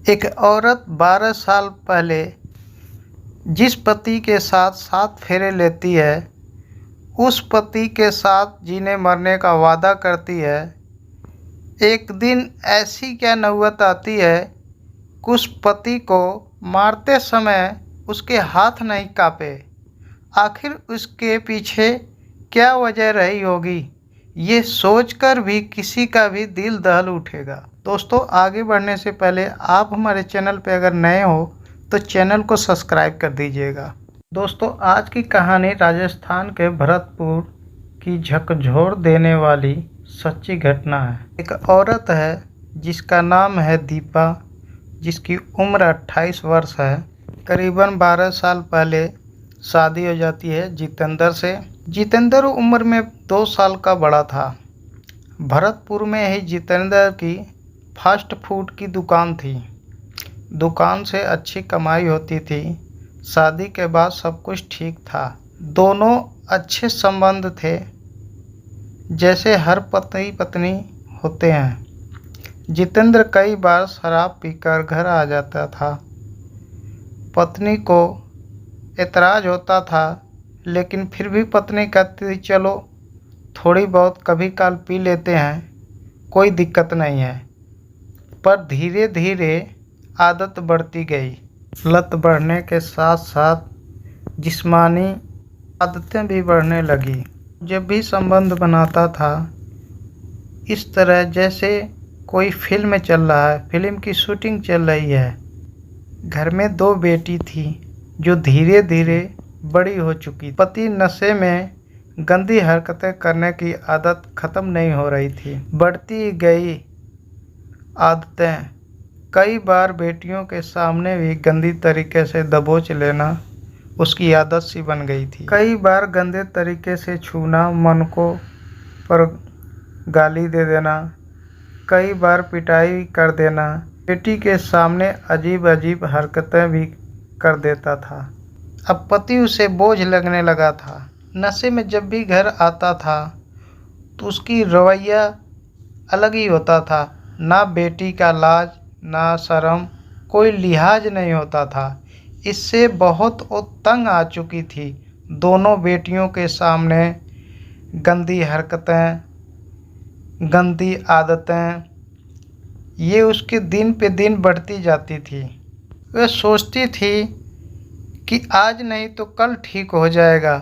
एक औरत 12 साल पहले जिस पति के साथ 7 फेरे लेती है, उस पति के साथ जीने मरने का वादा करती है। एक दिन ऐसी क्या नौबत आती है कि उस पति को मारते समय उसके हाथ नहीं काँपे। आखिर उसके पीछे क्या वजह रही होगी, ये सोचकर भी किसी का भी दिल दहल उठेगा। दोस्तों, आगे बढ़ने से पहले आप हमारे चैनल पर अगर नए हो तो चैनल को सब्सक्राइब कर दीजिएगा। दोस्तों, आज की कहानी राजस्थान के भरतपुर की झकझोर देने वाली सच्ची घटना है। एक औरत है जिसका नाम है दीपा, जिसकी उम्र 28 वर्ष है। करीबन 12 साल पहले शादी हो जाती है जितेंद्र से। जितेंद्र उम्र में 2 साल का बड़ा था। भरतपुर में ही जितेंद्र की फास्ट फूड की दुकान थी। दुकान से अच्छी कमाई होती थी। शादी के बाद सब कुछ ठीक था। दोनों अच्छे संबंध थे, जैसे हर पति पत्नी होते हैं। जितेंद्र कई बार शराब पीकर घर आ जाता था। पत्नी को एतराज़ होता था, लेकिन फिर भी पत्नी कहती थी, चलो थोड़ी बहुत कभी काल पी लेते हैं, कोई दिक्कत नहीं है। पर धीरे धीरे आदत बढ़ती गई। लत बढ़ने के साथ साथ जिस्मानी आदतें भी बढ़ने लगी। जब भी संबंध बनाता था, इस तरह जैसे कोई फिल्म चल रहा है, फिल्म की शूटिंग चल रही है। घर में 2 बेटी थी जो धीरे धीरे बड़ी हो चुकी। पति नशे में गंदी हरकतें करने की आदत ख़त्म नहीं हो रही थी। बढ़ती गई आदतें। कई बार बेटियों के सामने भी गंदी तरीके से दबोच लेना उसकी आदत सी बन गई थी। कई बार गंदे तरीके से छूना, मन को पर गाली दे देना, कई बार पिटाई कर देना। बेटी के सामने अजीब अजीब हरकतें भी कर देता था। अब पति उसे बोझ लगने लगा था। नशे में जब भी घर आता था तो उसकी रवैया अलग ही होता था। ना बेटी का लाज ना शर्म, कोई लिहाज नहीं होता था। इससे बहुत वो तंग आ चुकी थी। दोनों बेटियों के सामने गंदी हरकतें, गंदी आदतें, ये उसके दिन पे दिन बढ़ती जाती थी। वह सोचती थी कि आज नहीं तो कल ठीक हो जाएगा,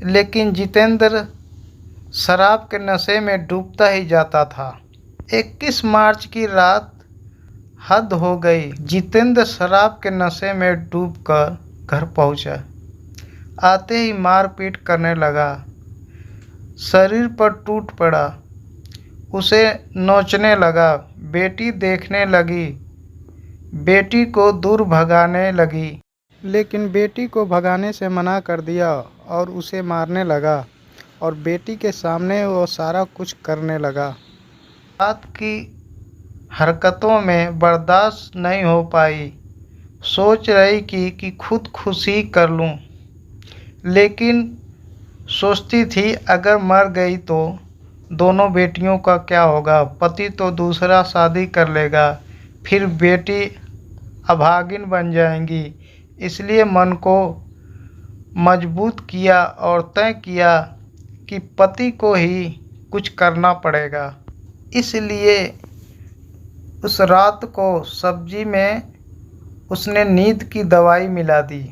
लेकिन जितेंद्र शराब के नशे में डूबता ही जाता था। 21 मार्च की रात हद हो गई। जितेंद्र शराब के नशे में डूबकर घर पहुंचा। आते ही मारपीट करने लगा, शरीर पर टूट पड़ा, उसे नोचने लगा। बेटी देखने लगी, बेटी को दूर भगाने लगी, लेकिन बेटी को भगाने से मना कर दिया और उसे मारने लगा। और बेटी के सामने वो सारा कुछ करने लगा। रात की हरकतों में बर्दाश्त नहीं हो पाई। सोच रही कि खुदकुशी कर लूं, लेकिन सोचती थी अगर मर गई तो दोनों बेटियों का क्या होगा। पति तो दूसरा शादी कर लेगा, फिर बेटी अभागिन बन जाएंगी। इसलिए मन को मजबूत किया और तय किया कि पति को ही कुछ करना पड़ेगा। इसलिए उस रात को सब्जी में उसने नींद की दवाई मिला दी।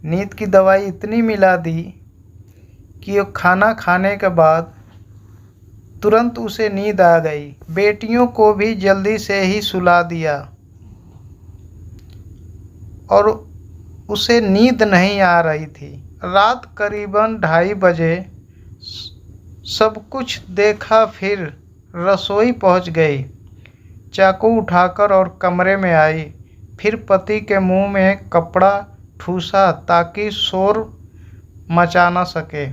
नींद की दवाई इतनी मिला दी कि वो खाना खाने के बाद तुरंत उसे नींद आ गई। बेटियों को भी जल्दी से ही सुला दिया और उसे नींद नहीं आ रही थी। रात करीबन 2:30 बजे सब कुछ देखा, फिर रसोई पहुंच गई। चाकू उठाकर और कमरे में आई। फिर पति के मुंह में कपड़ा ठूसा ताकि शोर मचा न सके।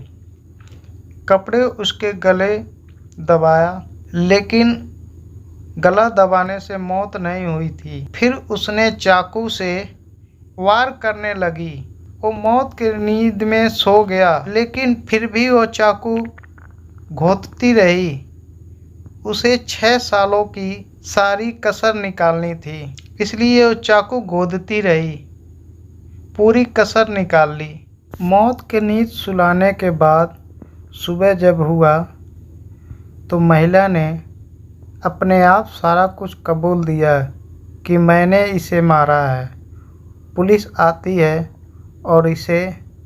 कपड़े उसके गले दबाया, लेकिन गला दबाने से मौत नहीं हुई थी। फिर उसने चाकू से वार करने लगी। वो मौत की नींद में सो गया, लेकिन फिर भी वो चाकू घोंटती रही। उसे 6 सालों की सारी कसर निकालनी थी, इसलिए वो चाकू गोदती रही, पूरी कसर निकाल ली। मौत की नींद सुलाने के बाद सुबह जब हुआ तो महिला ने अपने आप सारा कुछ कबूल दिया कि मैंने इसे मारा है। पुलिस आती है और इसे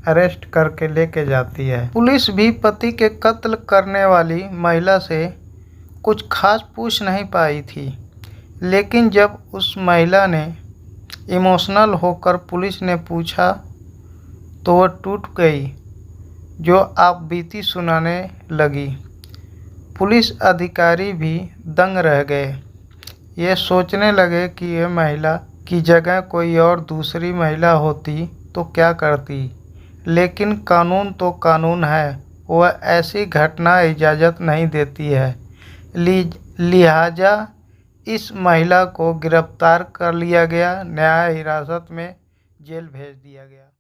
अरेस्ट करके लेके जाती है। पुलिस भी पति के कत्ल करने वाली महिला से कुछ खास पूछ नहीं पाई थी, लेकिन जब उस महिला ने इमोशनल होकर पुलिस ने पूछा तो वह टूट गई, जो आप बीती सुनाने लगी। पुलिस अधिकारी भी दंग रह गए। ये सोचने लगे कि यह महिला की जगह कोई और दूसरी महिला होती तो क्या करती, लेकिन कानून तो कानून है, वह ऐसी घटना इजाज़त नहीं देती है। लिहाजा इस महिला को गिरफ्तार कर लिया गया, न्यायिक हिरासत में जेल भेज दिया गया।